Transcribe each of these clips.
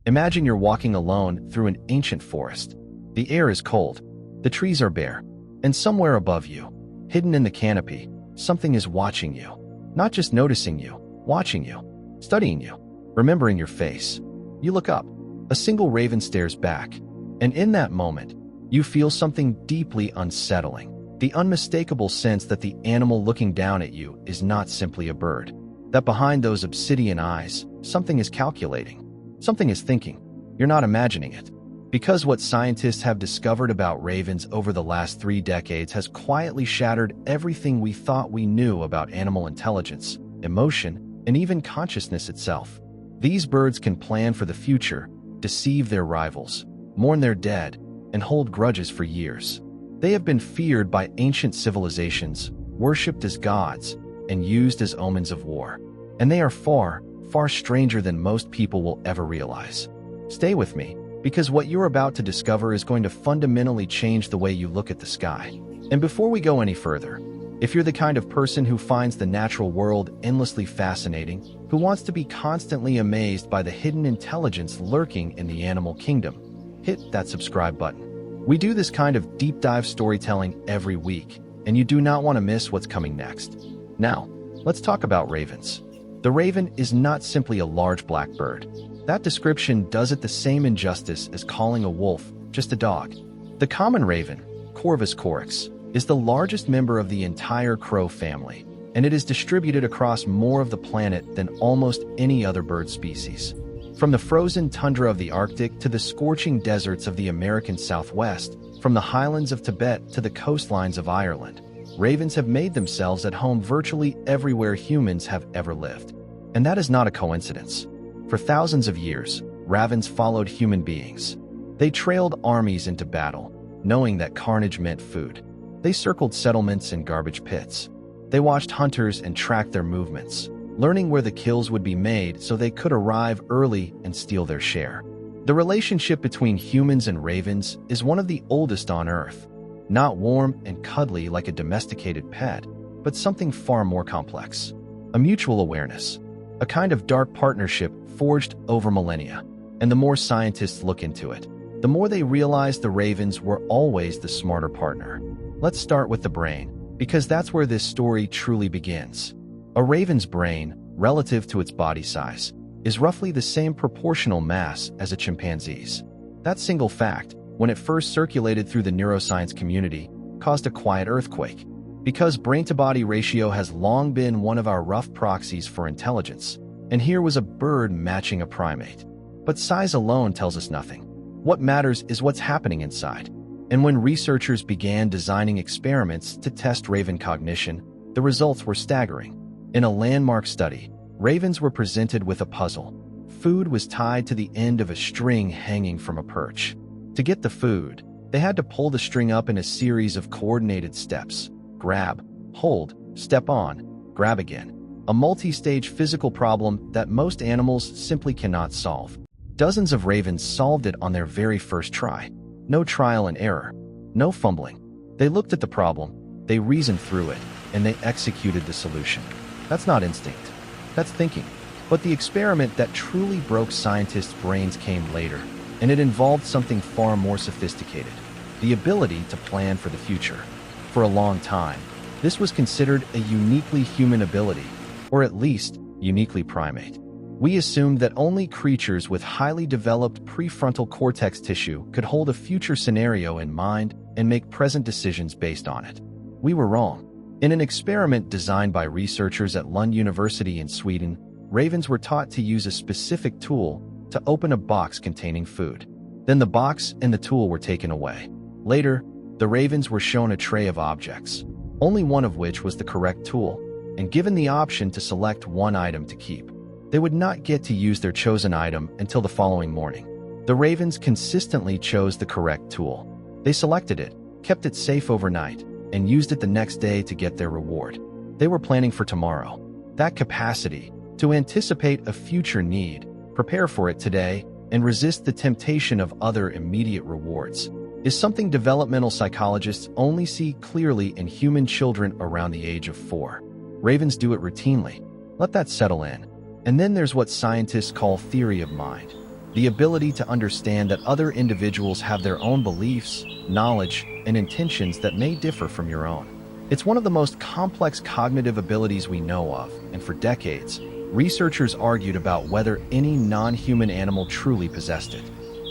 Imagine you're walking alone through an ancient forest. The air is cold, the trees are bare, and somewhere above you, hidden in the canopy, something is watching you. Not just noticing you, watching you, studying you, remembering your face. You look up. A single raven stares back, and in that moment, you feel something deeply unsettling. The unmistakable sense that the animal looking down at you is not simply a bird. That behind those obsidian eyes, something is calculating. Something is thinking. You're not imagining it. Because what scientists have discovered about ravens over the last 3 decades has quietly shattered everything we thought we knew about animal intelligence, emotion, and even consciousness itself. These birds can plan for the future, deceive their rivals, mourn their dead, and hold grudges for years. They have been feared by ancient civilizations, worshipped as gods, and used as omens of war. And they are far, far stranger than most people will ever realize. Stay with me, because what you're about to discover is going to fundamentally change the way you look at the sky. And before we go any further, if you're the kind of person who finds the natural world endlessly fascinating, who wants to be constantly amazed by the hidden intelligence lurking in the animal kingdom, hit that subscribe button. We do this kind of deep dive storytelling every week, and you do not want to miss what's coming next. Now, let's talk about ravens. The raven is not simply a large black bird. That description does it the same injustice as calling a wolf just a dog. The common raven, Corvus corax, is the largest member of the entire crow family, and it is distributed across more of the planet than almost any other bird species. From the frozen tundra of the Arctic to the scorching deserts of the American Southwest, from the highlands of Tibet to the coastlines of Ireland, ravens have made themselves at home virtually everywhere humans have ever lived. And that is not a coincidence. For thousands of years, ravens followed human beings. They trailed armies into battle, knowing that carnage meant food. They circled settlements and garbage pits. They watched hunters and tracked their movements, learning where the kills would be made so they could arrive early and steal their share. The relationship between humans and ravens is one of the oldest on Earth. Not warm and cuddly like a domesticated pet, but something far more complex. A mutual awareness, a kind of dark partnership forged over millennia. And the more scientists look into it, the more they realize the ravens were always the smarter partner. Let's start with the brain, because that's where this story truly begins. A raven's brain, relative to its body size, is roughly the same proportional mass as a chimpanzee's. That single fact, when it first circulated through the neuroscience community, caused a quiet earthquake. Because brain-to-body ratio has long been one of our rough proxies for intelligence, and here was a bird matching a primate. But size alone tells us nothing. What matters is what's happening inside. And when researchers began designing experiments to test raven cognition, the results were staggering. In a landmark study, ravens were presented with a puzzle. Food was tied to the end of a string hanging from a perch. To get the food, they had to pull the string up in a series of coordinated steps. Grab, hold, step on, grab again. A multi-stage physical problem that most animals simply cannot solve. Dozens of ravens solved it on their very first try. No trial and error, no fumbling. They looked at the problem, they reasoned through it, and they executed the solution. That's not instinct, that's thinking. But the experiment that truly broke scientists' brains came later, and it involved something far more sophisticated: the ability to plan for the future. For a long time, this was considered a uniquely human ability, or at least uniquely primate. We assumed that only creatures with highly developed prefrontal cortex tissue could hold a future scenario in mind and make present decisions based on it. We were wrong. In an experiment designed by researchers at Lund University in Sweden, ravens were taught to use a specific tool to open a box containing food. Then the box and the tool were taken away. Later, the ravens were shown a tray of objects, only one of which was the correct tool, and given the option to select one item to keep. They would not get to use their chosen item until the following morning. The ravens consistently chose the correct tool. They selected it, kept it safe overnight, and used it the next day to get their reward. They were planning for tomorrow. That capacity to anticipate a future need, prepare for it today, and resist the temptation of other immediate rewards is something developmental psychologists only see clearly in human children around the age of 4. Ravens do it routinely. Let that settle in. And then there's what scientists call theory of mind. the ability to understand that other individuals have their own beliefs, knowledge, and intentions that may differ from your own. It's one of the most complex cognitive abilities we know of, and for decades, researchers argued about whether any non-human animal truly possessed it.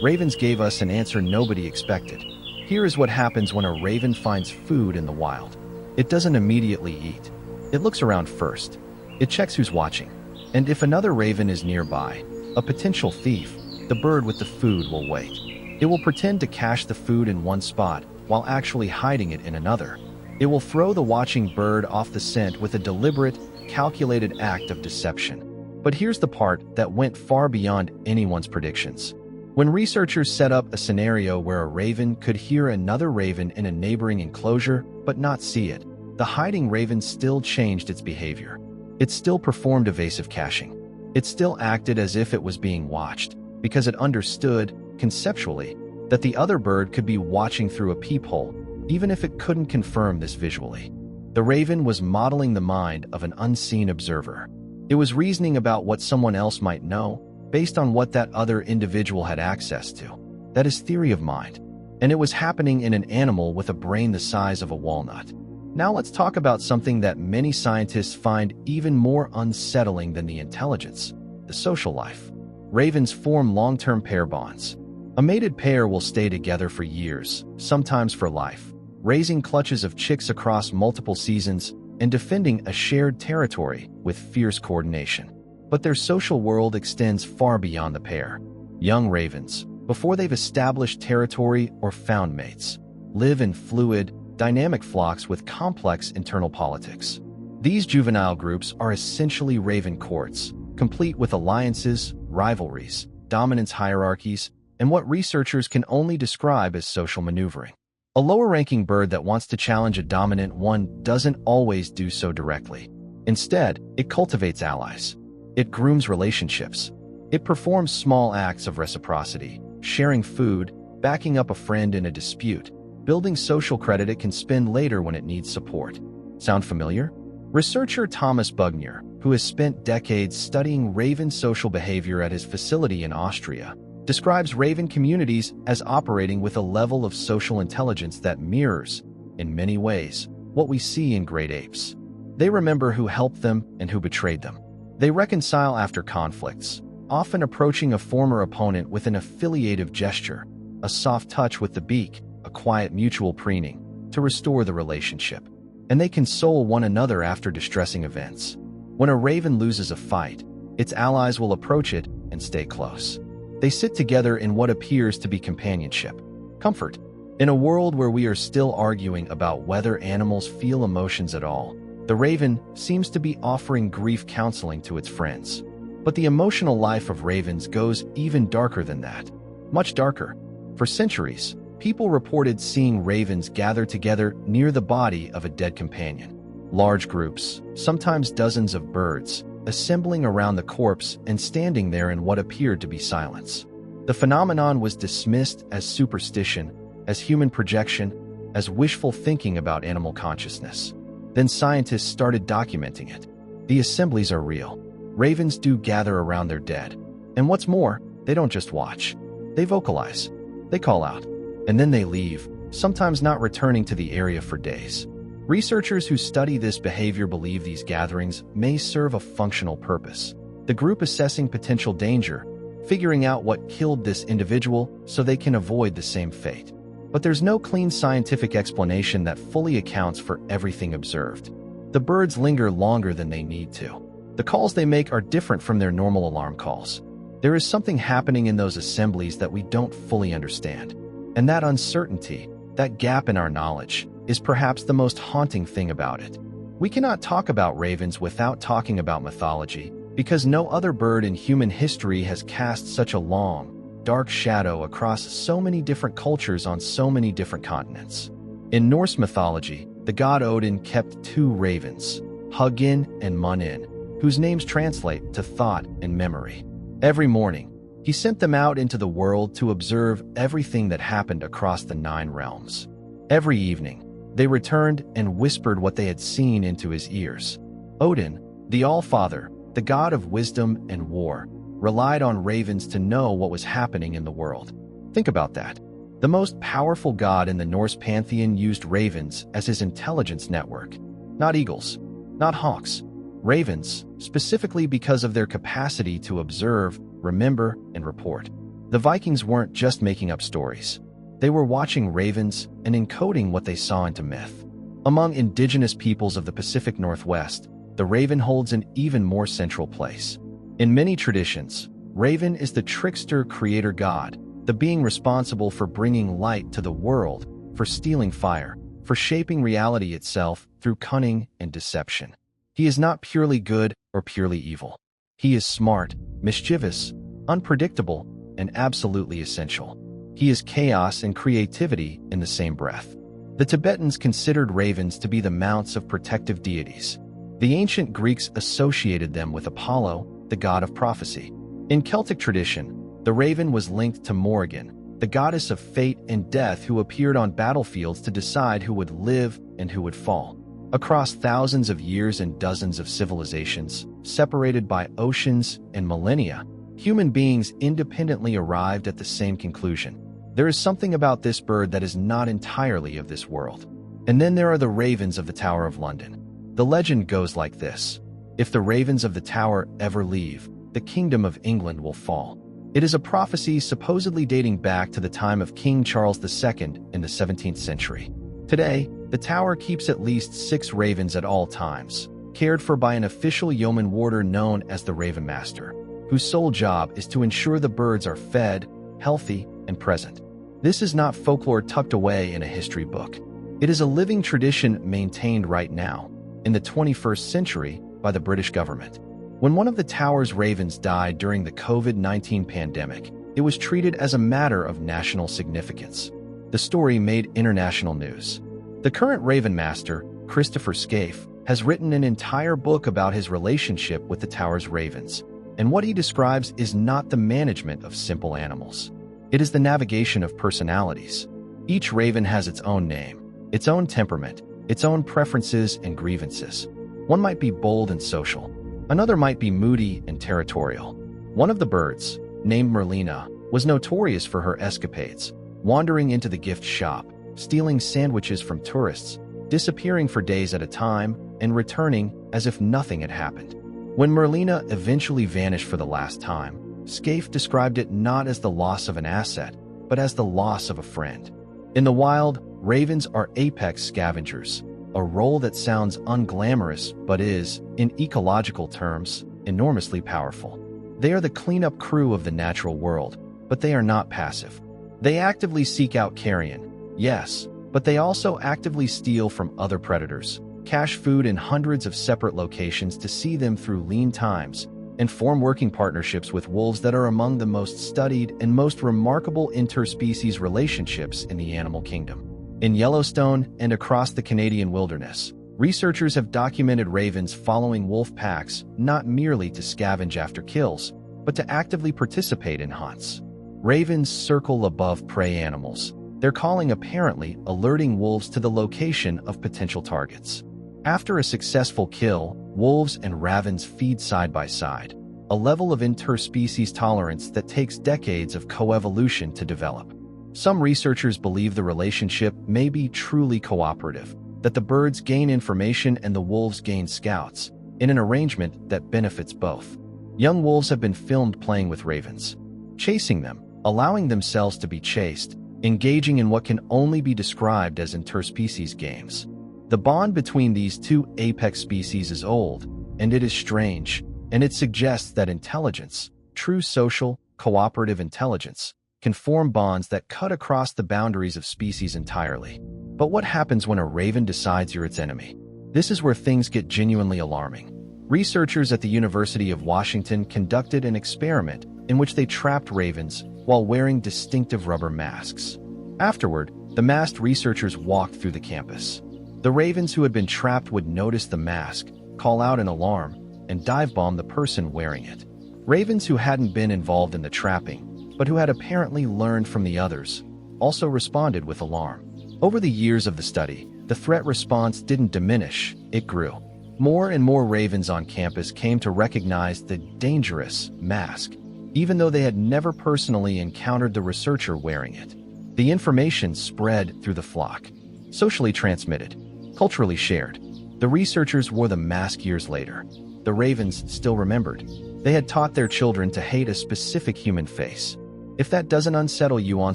Ravens gave us an answer nobody expected. Here is what happens when a raven finds food in the wild. It doesn't immediately eat. It looks around first. It checks who's watching. And if another raven is nearby, a potential thief, the bird with the food will wait. It will pretend to cache the food in one spot while actually hiding it in another. It will throw the watching bird off the scent with a deliberate, calculated act of deception. But here's the part that went far beyond anyone's predictions. When researchers set up a scenario where a raven could hear another raven in a neighboring enclosure but not see it, the hiding raven still changed its behavior. It still performed evasive caching. It still acted as if it was being watched, because it understood, conceptually, that the other bird could be watching through a peephole, even if it couldn't confirm this visually. The raven was modeling the mind of an unseen observer. It was reasoning about what someone else might know, based on what that other individual had access to. That is theory of mind. And it was happening in an animal with a brain the size of a walnut. Now let's talk about something that many scientists find even more unsettling than the intelligence: the social life. Ravens form long-term pair bonds. A mated pair will stay together for years, sometimes for life, raising clutches of chicks across multiple seasons and defending a shared territory with fierce coordination. But their social world extends far beyond the pair. Young ravens, before they've established territory or found mates, live in fluid, dynamic flocks with complex internal politics. These juvenile groups are essentially raven courts, complete with alliances, rivalries, dominance hierarchies, and what researchers can only describe as social maneuvering. A lower-ranking bird that wants to challenge a dominant one doesn't always do so directly. Instead, it cultivates allies. It grooms relationships. It performs small acts of reciprocity, sharing food, backing up a friend in a dispute, building social credit it can spend later when it needs support. Sound familiar? Researcher Thomas Bugnier, who has spent decades studying raven social behavior at his facility in Austria, describes raven communities as operating with a level of social intelligence that mirrors, in many ways, what we see in great apes. They remember who helped them and who betrayed them. They reconcile after conflicts, often approaching a former opponent with an affiliative gesture, a soft touch with the beak, a quiet mutual preening, to restore the relationship. And they console one another after distressing events. When a raven loses a fight, its allies will approach it and stay close. They sit together in what appears to be companionship, comfort. In a world where we are still arguing about whether animals feel emotions at all, the raven seems to be offering grief counseling to its friends. But the emotional life of ravens goes even darker than that. Much darker. For centuries, people reported seeing ravens gather together near the body of a dead companion. Large groups, sometimes dozens of birds, assembling around the corpse and standing there in what appeared to be silence. The phenomenon was dismissed as superstition, as human projection, as wishful thinking about animal consciousness. Then scientists started documenting it. The assemblies are real. Ravens do gather around their dead. And what's more, they don't just watch. They vocalize. They call out. And then they leave, sometimes not returning to the area for days. Researchers who study this behavior believe these gatherings may serve a functional purpose. The group assessing potential danger, figuring out what killed this individual so they can avoid the same fate. But there's no clean scientific explanation that fully accounts for everything observed. The birds linger longer than they need to. The calls they make are different from their normal alarm calls. There is something happening in those assemblies that we don't fully understand. And that uncertainty, that gap in our knowledge, is perhaps the most haunting thing about it. We cannot talk about ravens without talking about mythology, because no other bird in human history has cast such a long, dark shadow across so many different cultures on so many different continents. In Norse mythology, the god Odin kept two ravens, Hugin and Munin, whose names translate to thought and memory. Every morning, he sent them out into the world to observe everything that happened across the 9 realms. Every evening, they returned and whispered what they had seen into his ears. Odin, the All-Father, the god of wisdom and war, relied on ravens to know what was happening in the world. Think about that. The most powerful god in the Norse pantheon used ravens as his intelligence network. Not eagles, not hawks. Ravens, specifically because of their capacity to observe, remember, and report. The Vikings weren't just making up stories. They were watching ravens and encoding what they saw into myth. Among indigenous peoples of the Pacific Northwest, the raven holds an even more central place. In many traditions, Raven is the trickster creator god, the being responsible for bringing light to the world, for stealing fire, for shaping reality itself through cunning and deception. He is not purely good or purely evil. He is smart, mischievous, unpredictable, and absolutely essential. He is chaos and creativity in the same breath. The Tibetans considered ravens to be the mounts of protective deities. The ancient Greeks associated them with Apollo, the god of prophecy. In Celtic tradition, the raven was linked to Morrigan, the goddess of fate and death who appeared on battlefields to decide who would live and who would fall. Across thousands of years and dozens of civilizations, separated by oceans and millennia, human beings independently arrived at the same conclusion. There is something about this bird that is not entirely of this world. And then there are the ravens of the Tower of London. The legend goes like this: if the ravens of the tower ever leave, the kingdom of England will fall. It is a prophecy supposedly dating back to the time of King Charles II in the 17th century. Today, the tower keeps at least 6 ravens at all times, cared for by an official yeoman warder known as the Raven Master, whose sole job is to ensure the birds are fed, healthy, and present. This is not folklore tucked away in a history book. It is a living tradition maintained right now, in the 21st century, by the British government. When one of the tower's ravens died during the COVID-19 pandemic, it was treated as a matter of national significance. The story made international news. The current Raven Master, Christopher Scaife, has written an entire book about his relationship with the tower's ravens, and what he describes is not the management of simple animals. It is the navigation of personalities. Each raven has its own name, its own temperament, its own preferences and grievances. One might be bold and social. Another might be moody and territorial. One of the birds, named Merlina, was notorious for her escapades, wandering into the gift shop, stealing sandwiches from tourists, disappearing for days at a time, and returning as if nothing had happened. When Merlina eventually vanished for the last time, Scaife described it not as the loss of an asset, but as the loss of a friend. In the wild, ravens are apex scavengers, a role that sounds unglamorous but is, in ecological terms, enormously powerful. They are the cleanup crew of the natural world, but they are not passive. They actively seek out carrion, yes, but they also actively steal from other predators, cache food in hundreds of separate locations to see them through lean times, and form working partnerships with wolves that are among the most studied and most remarkable interspecies relationships in the animal kingdom. In Yellowstone and across the Canadian wilderness, researchers have documented ravens following wolf packs not merely to scavenge after kills, but to actively participate in hunts. Ravens circle above prey animals, their calling apparently alerting wolves to the location of potential targets. After a successful kill, wolves and ravens feed side by side, a level of interspecies tolerance that takes decades of coevolution to develop. Some researchers believe the relationship may be truly cooperative, that the birds gain information and the wolves gain scouts, in an arrangement that benefits both. Young wolves have been filmed playing with ravens, chasing them, allowing themselves to be chased, engaging in what can only be described as interspecies games. The bond between these two apex species is old, and it is strange, and it suggests that intelligence, true social, cooperative intelligence, can form bonds that cut across the boundaries of species entirely. But what happens when a raven decides you're its enemy? This is where things get genuinely alarming. Researchers at the University of Washington conducted an experiment in which they trapped ravens while wearing distinctive rubber masks. Afterward, the masked researchers walked through the campus. The ravens who had been trapped would notice the mask, call out an alarm, and dive bomb the person wearing it. Ravens who hadn't been involved in the trapping, but who had apparently learned from the others, also responded with alarm. Over the years of the study, the threat response didn't diminish, it grew. More and more ravens on campus came to recognize the dangerous mask even though they had never personally encountered the researcher wearing it. The information spread through the flock, socially transmitted, culturally shared. The researchers wore the mask years later. The ravens still remembered. They had taught their children to hate a specific human face. If that doesn't unsettle you on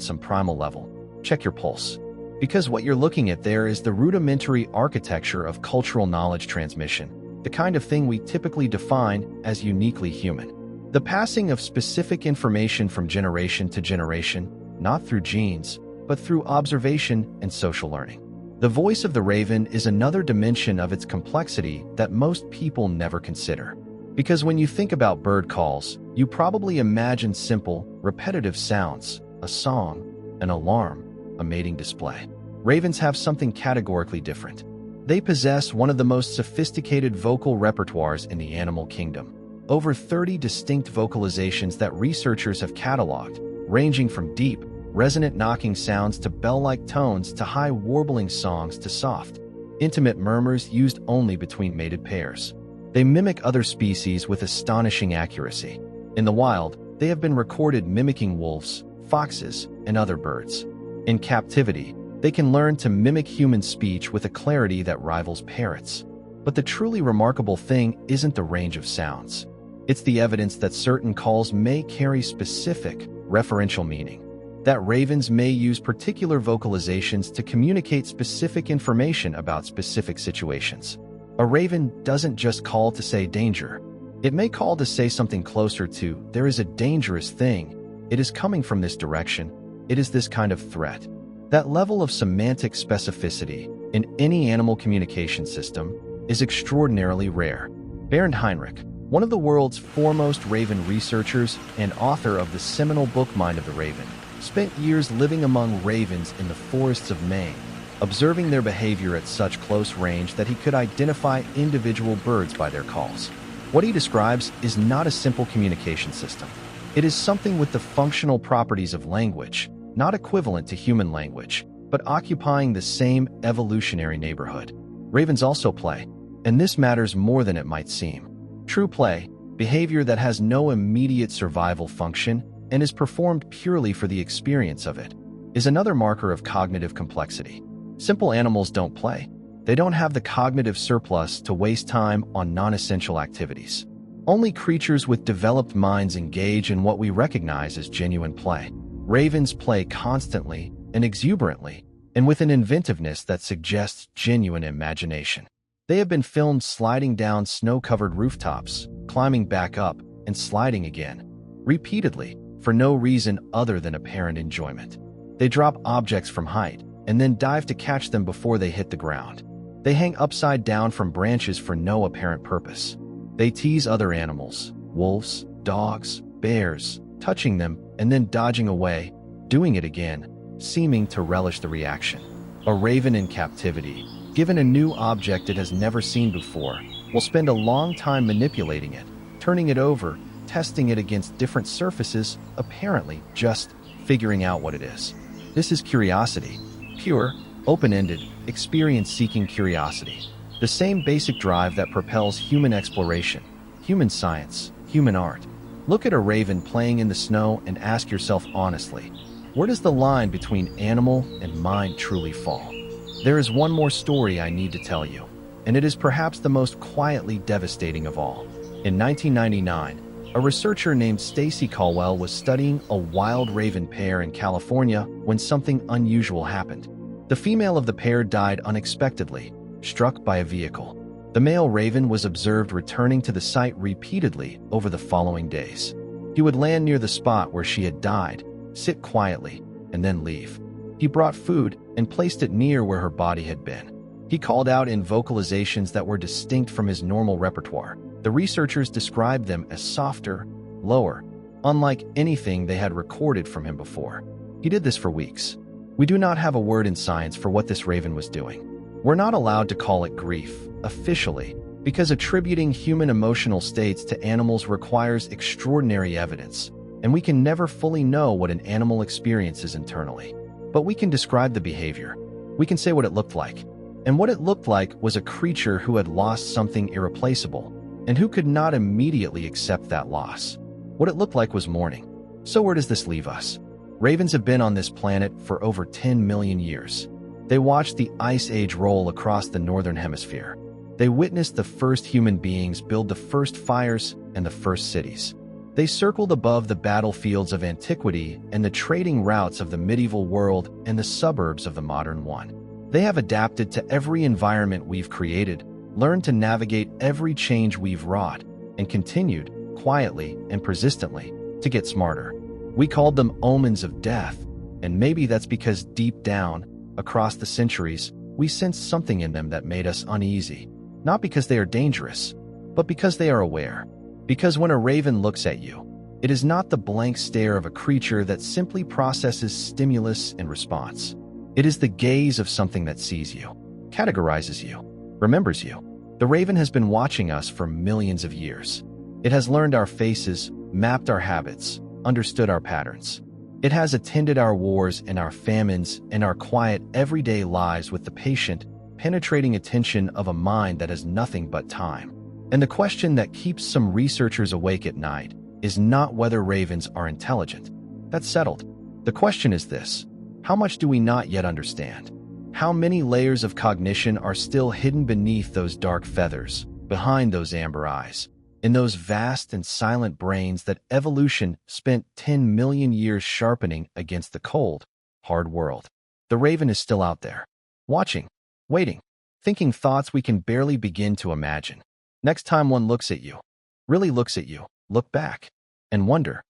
some primal level, check your pulse. Because what you're looking at there is the rudimentary architecture of cultural knowledge transmission, the kind of thing we typically define as uniquely human. The passing of specific information from generation to generation, not through genes, but through observation and social learning. The voice of the raven is another dimension of its complexity that most people never consider. Because when you think about bird calls, you probably imagine simple, repetitive sounds, a song, an alarm, a mating display. Ravens have something categorically different. They possess one of the most sophisticated vocal repertoires in the animal kingdom. Over 30 distinct vocalizations that researchers have cataloged, ranging from deep, resonant knocking sounds to bell-like tones to high warbling songs to soft, intimate murmurs used only between mated pairs. They mimic other species with astonishing accuracy. In the wild, they have been recorded mimicking wolves, foxes, and other birds. In captivity, they can learn to mimic human speech with a clarity that rivals parrots. But the truly remarkable thing isn't the range of sounds. It's the evidence that certain calls may carry specific, referential meaning. That ravens may use particular vocalizations to communicate specific information about specific situations. A raven doesn't just call to say danger. It may call to say something closer to, there is a dangerous thing. It is coming from this direction. It is this kind of threat. That level of semantic specificity in any animal communication system is extraordinarily rare. Bernd Heinrich, one of the world's foremost raven researchers and author of the seminal book Mind of the Raven, spent years living among ravens in the forests of Maine, observing their behavior at such close range that he could identify individual birds by their calls. What he describes is not a simple communication system. It is something with the functional properties of language, not equivalent to human language, but occupying the same evolutionary neighborhood. Ravens also play, and this matters more than it might seem. True play, behavior that has no immediate survival function and is performed purely for the experience of it, is another marker of cognitive complexity. Simple animals don't play. They don't have the cognitive surplus to waste time on non-essential activities. Only creatures with developed minds engage in what we recognize as genuine play. Ravens play constantly and exuberantly, and with an inventiveness that suggests genuine imagination. They have been filmed sliding down snow-covered rooftops, climbing back up, and sliding again, repeatedly, for no reason other than apparent enjoyment. They drop objects from height, and then dive to catch them before they hit the ground. They hang upside down from branches for no apparent purpose. They tease other animals, wolves, dogs, bears, touching them and then dodging away, doing it again, seeming to relish the reaction. A raven in captivity, given a new object it has never seen before, will spend a long time manipulating it, turning it over, testing it against different surfaces, apparently just figuring out what it is. This is curiosity, pure, open-ended, experience-seeking curiosity. The same basic drive that propels human exploration, human science, human art. Look at a raven playing in the snow and ask yourself honestly, where does the line between animal and mind truly fall? There is one more story I need to tell you, and it is perhaps the most quietly devastating of all. In 1999, a researcher named Stacy Caldwell was studying a wild raven pair in California when something unusual happened. The female of the pair died unexpectedly, struck by a vehicle. The male raven was observed returning to the site repeatedly over the following days. He would land near the spot where she had died, sit quietly, and then leave. He brought food and placed it near where her body had been. He called out in vocalizations that were distinct from his normal repertoire. The researchers described them as softer, lower, unlike anything they had recorded from him before. He did this for weeks. We do not have a word in science for what this raven was doing. We're not allowed to call it grief, officially, because attributing human emotional states to animals requires extraordinary evidence, and we can never fully know what an animal experiences internally. But we can describe the behavior. We can say what it looked like. And what it looked like was a creature who had lost something irreplaceable, and who could not immediately accept that loss. What it looked like was morning. So where does this leave us? Ravens have been on this planet for over 10 million years. They watched the Ice Age roll across the northern hemisphere. They witnessed the first human beings build the first fires and the first cities. They circled above the battlefields of antiquity and the trading routes of the medieval world and the suburbs of the modern one. They have adapted to every environment we've created, learned to navigate every change we've wrought, and continued, quietly and persistently, to get smarter. We called them omens of death, and maybe that's because deep down, across the centuries, we sensed something in them that made us uneasy. Not because they are dangerous, but because they are aware. Because when a raven looks at you, it is not the blank stare of a creature that simply processes stimulus and response. It is the gaze of something that sees you, categorizes you, remembers you. The raven has been watching us for millions of years. It has learned our faces, mapped our habits, understood our patterns. It has attended our wars and our famines and our quiet, everyday lives with the patient, penetrating attention of a mind that has nothing but time. And the question that keeps some researchers awake at night is not whether ravens are intelligent. That's settled. The question is this: how much do we not yet understand? How many layers of cognition are still hidden beneath those dark feathers, behind those amber eyes, in those vast and silent brains that evolution spent 10 million years sharpening against the cold, hard world? The raven is still out there, watching, waiting, thinking thoughts we can barely begin to imagine. Next time one looks at you, really looks at you, look back and wonder,